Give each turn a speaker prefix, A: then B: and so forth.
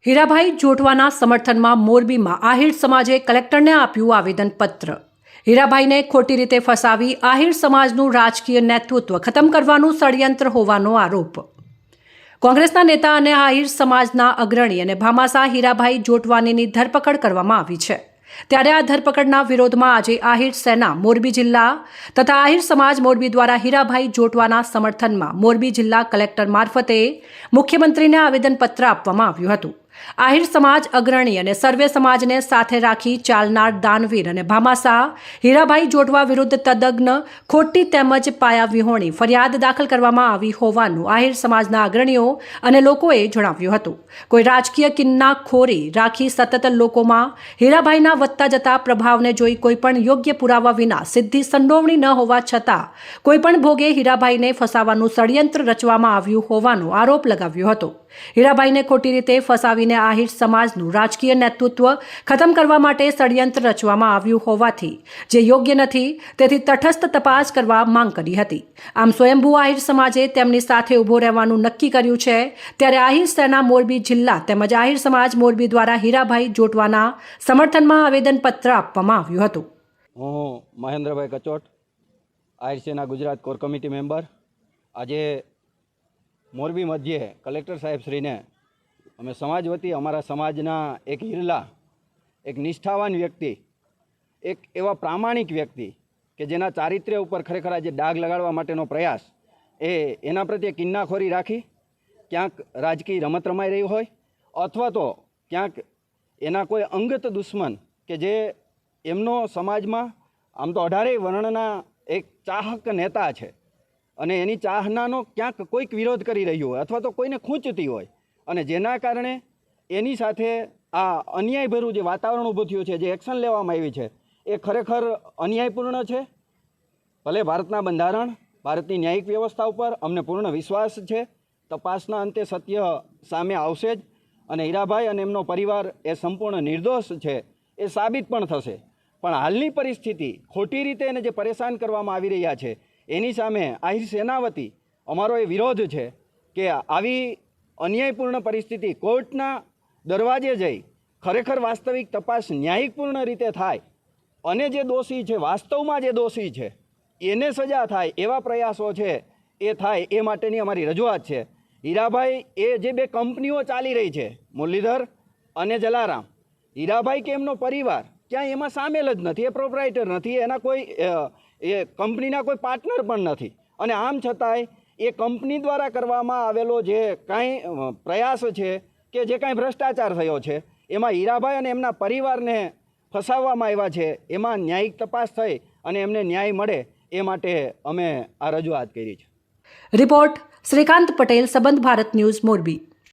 A: હીરાભાઈ જોટવાના સમર્થનમાં મોરબીમાં આહિર સમાજે કલેક્ટરને આપ્યું આવેદનપત્ર। હીરાભાઈને ખોટી રીતે ફસાવી આહિર સમાજનું રાજકીય નેતૃત્વ ખતમ કરવાનું ષડયંત્ર હોવાનો આરોપ। કોંગ્રેસના નેતા અને આહિર સમાજના અગ્રણી અને ભામાસા હીરાભાઈ જોટવાનીની ધરપકડ કરવામાં આવી છે। ત્યારે આ ધરપકડના વિરોધમાં આજે આહિર સેના મોરબી જિલ્લા તથા આહિર સમાજ મોરબી દ્વારા હીરાભાઈ જોટવાના સમર્થનમાં મોરબી જિલ્લા કલેક્ટર મારફતે મુખ્યમંત્રીને આવેદનપત્ર આપવામાં આવ્યું હતું। આહિર સમાજ અગ્રણી અને સર્વે સમાજને સાથે રાખી ચાલનાર દાનવીર અને ભામાસા હીરાભાઈ જોટવા વિરુદ્ધ તદ્દન ખોટી તેમજ પાયા વિહોણી ફરિયાદ દાખલ કરવામાં આવી હોવાનું આહિર સમાજના અગ્રણીઓ અને લોકોએ જણાવ્યું હતું। કોઈ રાજકીય કિન્નાખોરી રાખી સતત લોકોમાં હીરાભાઈના વધતા જતા પ્રભાવને જોઈ કોઈપણ યોગ્ય પુરાવા વિના સીધી સંડોવણી ન હોવા છતાં કોઈપણ ભોગે હીરાભાઈને ફસાવાનું ષડયંત્ર રચવામાં આવ્યું હોવાનો આરોપ લગાવ્યો હતો। હીરાભાઈને ખોટી રીતે ફસાવીને આહિર સમાજનું રાજકીય નેતૃત્વ ખતમ કરવા માટે ષડયંત્ર રચવામાં આવ્યું હોવાથી જે યોગ્ય નથી તેથી તટસ્થ તપાસ કરવા માંગ કરી હતી। આમ સ્વયંભૂ આહિર સમાજે તેમની સાથે ઊભો રહેવાનું નક્કી કર્યું છે। ત્યારે આહિર સેના મોરબી જિલ્લા તેમજ આહિર સમાજ મોરબી દ્વારા હીરાભાઈ જોટવાના સમર્થનમાં આવેદનપત્ર આપવામાં આવ્યું હતું।
B: હું મહેન્દ્રભાઈ કચોટ, આહિર સેના ગુજરાત કોર કમિટી મેમ્બર। આજે મોરબી મધ્યે કલેક્ટર સાહેબ શ્રીને અમે સમાજ વતી અમારા સમાજના એક હિરલા, એક નિષ્ઠાવાન વ્યક્તિ, એક એવા પ્રામાણિક વ્યક્તિ કે જેના ચારિત્ર્ય ઉપર ખરેખર આજે ડાઘ લગાડવા માટેનો પ્રયાસ એના પ્રત્યે કિન્નાખોરી રાખી ક્યાંક રાજકીય રમત રમાઈ રહી હોય અથવા તો ક્યાંક એના કોઈ અંગત દુશ્મન કે જે એમનો સમાજમાં આમ તો 18 વર્ણના એક ચાહક નેતા છે અને એની ચાહનાનો ક્યાંક કોઈક વિરોધ કરી રહ્યું હોય અથવા તો કોઈને ખૂંચતી હોય અને જેના કારણે એની સાથે આ અન્યાયભર્યું જે વાતાવરણ ઊભું થયું છે, જે એક્શન લેવામાં આવી છે એ ખરેખર અન્યાયપૂર્ણ છે। ભલે ભારતના બંધારણ, ભારતની ન્યાયિક વ્યવસ્થા ઉપર અમને પૂર્ણ વિશ્વાસ છે। તપાસના અંતે સત્ય સામે આવશે જ અને હીરાભાઈ અને એમનો પરિવાર એ સંપૂર્ણ નિર્દોષ છે એ સાબિત પણ થશે। પણ હાલની પરિસ્થિતિ ખોટી રીતે એને જે પરેશાન કરવામાં આવી રહ્યા છે એની સામે આહિર સેના વતી અમારો એ વિરોધ છે કે આવી અન્યાયપૂર્ણ પરિસ્થિતિ કોર્ટના દરવાજે જઈ ખરેખર વાસ્તવિક તપાસ ન્યાયિકપૂર્ણ રીતે થાય અને જે દોષી છે, વાસ્તવમાં જે દોષી છે એને સજા થાય એવા પ્રયાસો છે એ થાય એ માટેની અમારી રજૂઆત છે। હીરાભાઈ એ જે બે કંપનીઓ ચાલી રહી છે, મુરલીધર અને જલારામ, હીરાભાઈ કે એમનો પરિવાર ક્યાંય એમાં સામેલ જ નથી, એ પ્રોપરાઇટર નથી, એના કોઈ એ કંપનીના કોઈ પાર્ટનર પણ નથી અને આમ છતાંય એ કંપની દ્વારા કરવામાં આવેલો જે કાંઈ પ્રયાસ છે કે જે કાંઈ ભ્રષ્ટાચાર થયો છે એમાં હીરાભાઈ અને એમના પરિવારને ફસાવવામાં આવ્યા છે। એમાં ન્યાયિક તપાસ થઈ અને એમને ન્યાય મળે એ માટે અમે આ રજૂઆત કરી છે।
A: રિપોર્ટ શ્રીકાંત પટેલ, સંબંધ ભારત ન્યૂઝ, મોરબી।